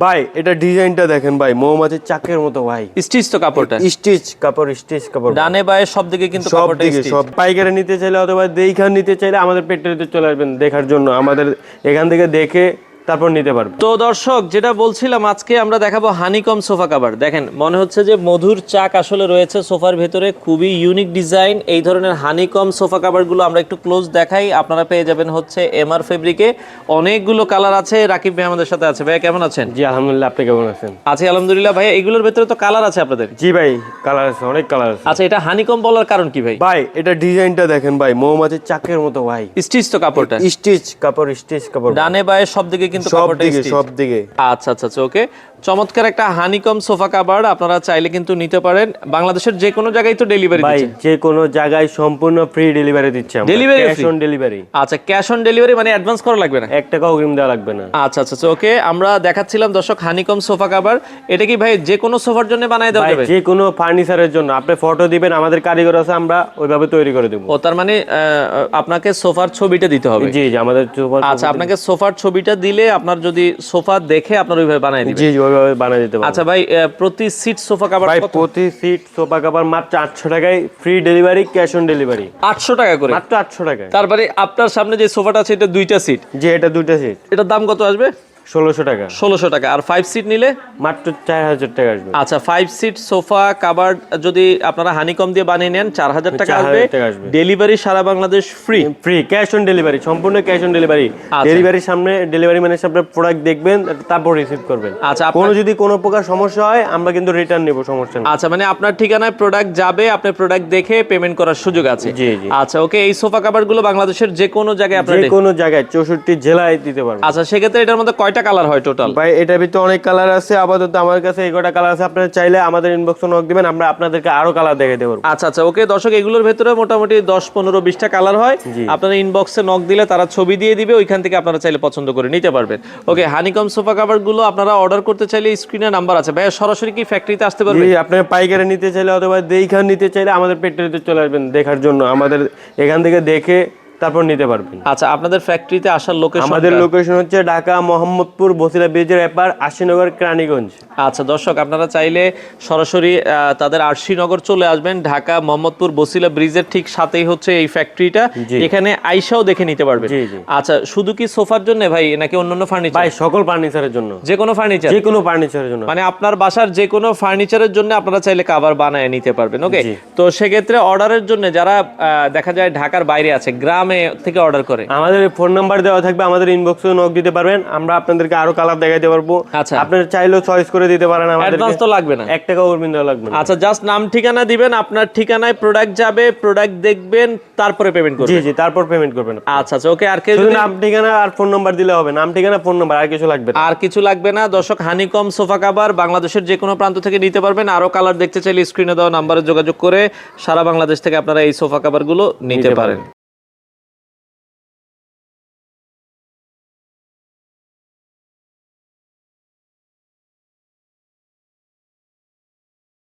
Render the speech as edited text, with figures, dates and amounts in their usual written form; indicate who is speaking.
Speaker 1: ভাই এটা ডিজাইনটা দেখেন ভাই, মৌমাছির চাকের মতো ভাই।
Speaker 2: স্টিচ তো কাপড়টা,
Speaker 1: স্টিচ কাপড়
Speaker 2: ডানে বায়ে সব দিকে কিন্তু
Speaker 1: সব
Speaker 2: কাপড়টা
Speaker 1: দিকে
Speaker 2: স্টিচ।
Speaker 1: সব। পাইকারি নিতে চাইলে অথবা দেইখান নিতে চাইলে আমাদের পেট্রোলিতে চলে আসবেন দেখার জন্য, আমাদের এখান থেকে দেখে তারপর নিতে পারবেন।
Speaker 2: তো দর্শক যেটা বলছিলাম, আজকে আমরা দেখাবো হানিকম সোফা কভার। দেখেন মনে হচ্ছে যে মধুর চাক আসলে রয়েছে সোফার ভেতরে, খুবই ইউনিক ডিজাইন। এই ধরনের হানিকম সোফা কভারগুলো আমরা একটু ক্লোজ দেখাই, আপনারা পেয়ে যাবেন হচ্ছে এমআর ফেব্রিকে। অনেকগুলো কালার আছে। রাকিব ভাই আমাদের সাথে আছে। ভাই কেমন আছেন?
Speaker 1: জি আলহামদুলিল্লাহ, আপনি কেমন আছেন?
Speaker 2: আছি আলহামদুলিল্লাহ। ভাই এগুলোর ভেতরে তো কালার আছে আপনাদের?
Speaker 1: জি ভাই, কালার আছে, অনেক কালার আছে।
Speaker 2: আচ্ছা, এটা হানিকম বলার কারণ কি ভাই?
Speaker 1: ভাই এটা ডিজাইনটা দেখেন ভাই, মৌমাছির চাকের মতো ভাই।
Speaker 2: স্টিচ তো কাপড়টা,
Speaker 1: স্টিচ কাপড়
Speaker 2: ডানে বায়ে সব দিকে কিন্তু
Speaker 1: সব
Speaker 2: কাপড়টা
Speaker 1: দিকে
Speaker 2: স্টিচ।
Speaker 1: সব দিকে।
Speaker 2: আচ্ছা আচ্ছা আচ্ছা, ওকে। চমৎকার একটা হানিকম সোফা কভার, আপনারা চাইলে কিন্তু নিতে পারেন। বাংলাদেশের যে কোনো জায়গায় তো ডেলিভারি
Speaker 1: ভাই
Speaker 2: দিচ্ছে?
Speaker 1: যে কোনো জায়গায় সম্পূর্ণ ফ্রি ডেলিভারি দিচ্ছে আমরা।
Speaker 2: Delivery
Speaker 1: cash
Speaker 2: free?
Speaker 1: On delivery.
Speaker 2: আচ্ছা, ক্যাশ অন ডেলিভারি মানে অ্যাডভান্স করা লাগবে না?
Speaker 1: 1 টাকাও অগ্রিম দেওয়া লাগবে না।
Speaker 2: আচ্ছা আচ্ছা আচ্ছা, ওকে। আমরা দেখাচ্ছিলাম দর্শক হানিকম সোফা কভার। এটা কি ভাই যে কোনো সোফার জন্য বানায় দেওয়া
Speaker 1: ভাই
Speaker 2: যাবে?
Speaker 1: যে কোনো ফার্নিচারের জন্য আপনি ফটো দিবেন, আমাদের কারিগর আছে, আমরা ওইভাবে তৈরি করে দেব।
Speaker 2: ও তার মানে আপনাকে সোফার ছবিটা দিতে হবে?
Speaker 1: জি জি, আমাদের
Speaker 2: আচ্ছা, আপনাকে সোফার ছবিটা দিলে আপনার যদি সোফা দেখে আপনার ওইভাবে বানায় দিবে?
Speaker 1: জি জি, ওইভাবে বানিয়ে দিতে পারবো।
Speaker 2: আচ্ছা ভাই, প্রতি সিট সোফা কভার
Speaker 1: ভাই
Speaker 2: কত?
Speaker 1: প্রতি সিট সোফা কভার মাত্র 800 টাকায় free delivery, cash on delivery.
Speaker 2: 800 টাকা করে?
Speaker 1: মাত্র 800 টাকায়।
Speaker 2: তারপরে আপনার সামনে যে সোফাটা আছে এটা দুইটা সিট,
Speaker 1: জি এটা দুইটা সিট
Speaker 2: এটার দাম কত আসবে?
Speaker 1: 1600 টাকা।
Speaker 2: 1600 টাকা। আর 5 সিট নিলে?
Speaker 1: মাত্র 4000 টাকা আসবে।
Speaker 2: আচ্ছা, 5 সিট সোফা কাভার যদি আপনারা হানিকম দিয়ে বানিয়ে নেন 4000 টাকা আসবে।
Speaker 1: 4000 টাকা আসবে।
Speaker 2: ডেলিভারি সারা Bangladesh free?
Speaker 1: Free, cash on delivery, সম্পূর্ণ ক্যাশ অন ডেলিভারি।
Speaker 2: আচ্ছা।
Speaker 1: ডেলিভারির সামনে ডেলিভারি ম্যানের সামনে প্রোডাক্ট দেখবেন, তারপর রিসিভ করবেন।
Speaker 2: আচ্ছা,
Speaker 1: কোনো যদি কোনো প্রকার সমস্যা হয় আমরা কিন্তু রিটার্ন নেব, সমস্যা নেই।
Speaker 2: আচ্ছা, মানে আপনার ঠিকানায় প্রোডাক্ট যাবে, আপনি প্রোডাক্ট দেখে পেমেন্ট করার সুযোগ আছে?
Speaker 1: জি জি।
Speaker 2: আচ্ছা, ওকে। এই সোফা কাভারগুলো বাংলাদেশের যে কোনো জায়গায় আপনারা
Speaker 1: যে কোনো জায়গায় 64 জেলায় দিতে পারবেন।
Speaker 2: আচ্ছা, সেক্ষেত্রে এটার মধ্যে কয়টা কালার হয় টোটাল?
Speaker 1: ভাই এটার ভিতরে অনেক কালার আছে, আপাতত আমার কাছে এই কটা কালার আছে। আপনারা চাইলে আমাদের ইনবক্সে নক দিবেন, আমরা আপনাদেরকে আরো কালার দেখাতে পারবো।
Speaker 2: আচ্ছা আচ্ছা, ওকে। দর্শক এগুলোর ভেতরে মোটামুটি 10 15 20টা কালার হয়।
Speaker 1: জি।
Speaker 2: আপনারা ইনবক্সে নক দিলে তারা ছবি দিয়ে দিবে, ওইখান থেকে আপনারা চাইলে পছন্দ করে নিতে পারবেন। ওকে, হানিকম সোফা কাভারগুলো আপনারা অর্ডার করতে চাইলে স্ক্রিনে নাম্বার আছে। ভাই সরাসরি কি ফ্যাক্টরিতে আসতে পারবে?
Speaker 1: জি, আপনারা পাইকারি নিতে চাইলে অথবা দেইখান নিতে চাইলে আমাদের পেট্রোলিতে চলে আসবেন দেখার জন্য, আমাদের এখান থেকে দেখে তারপর নিতে পারবেন।
Speaker 2: আচ্ছা, আপনাদের ফ্যাক্টরিতে আসার লোকেশন?
Speaker 1: আমাদের লোকেশন হচ্ছে ঢাকা মোহাম্মদপুর বসিলা ব্রিজের এপার, আশিনগর, কেরানীগঞ্জ।
Speaker 2: আচ্ছা দর্শক, আপনারা চাইলে সরাসরি তাদের আরশিনগর চলে আসবেন। ঢাকা মোহাম্মদপুর বসিলা ব্রিজের ঠিক সাথেই হচ্ছে এই ফ্যাক্টরিটা, এখানে আইসাও দেখে নিতে পারবেন।
Speaker 1: জি জি।
Speaker 2: আচ্ছা, শুধু কি সোফার জন্য ভাই নাকি অন্যান্য ফার্নিচার?
Speaker 1: ভাই সকল ফার্নিচারের জন্য,
Speaker 2: যে কোনো ফার্নিচার?
Speaker 1: যে কোনো ফার্নিচারের জন্য,
Speaker 2: মানে আপনার বাসার যে কোনো ফার্নিচারের জন্য আপনারা চাইলে কভার বানায় নিতে পারবেন। ওকে।
Speaker 1: জি।
Speaker 2: তো সেক্ষেত্রে অর্ডারের জন্য যারা দেখা যায় ঢাকার বাইরে আছে, গ্রামে থেকে অর্ডার করে,
Speaker 1: আমাদের ফোন নাম্বার দেওয়া থাকবে, আমাদের ইনবক্সে নক দিতে পারবেন, আমরা আপনাদেরকে আরো কালার দেখাইতে পারবো।
Speaker 2: আচ্ছা।
Speaker 1: আপনারা চাইলেও চয়েস করে দিতে পারেন, আমাদের
Speaker 2: অ্যাডভান্স তো লাগবে না?
Speaker 1: 1 টাকাও অগ্রিম দেওয়া লাগবে না।
Speaker 2: আচ্ছা, জাস্ট নাম ঠিকানা দিবেন, আপনার ঠিকানায় প্রোডাক্ট যাবে, প্রোডাক্ট দেখবেন, তারপরে পেমেন্ট
Speaker 1: জি
Speaker 2: করবেন।
Speaker 1: জি, তারপর পেমেন্ট করবেন।
Speaker 2: আচ্ছা আচ্ছা, ওকে। আর কেউ
Speaker 1: শুধু
Speaker 2: যদি
Speaker 1: নাম ঠিকানা আর ফোন নাম্বার দিলে হবে, নাম ঠিকানা ফোন নাম্বার, আর কিছু লাগবে না।
Speaker 2: আর কিছু লাগবে না। দর্শক, হানিকম সোফা কভার বাংলাদেশের যে কোনো প্রান্ত থেকে নিতে পারবেন। আরো কালার দেখতে চাইলে স্ক্রিনে দেওয়া নাম্বারে যোগাযোগ করে সারা বাংলাদেশ থেকে আপনারা এই সোফা কভারগুলো নিতে পারেন।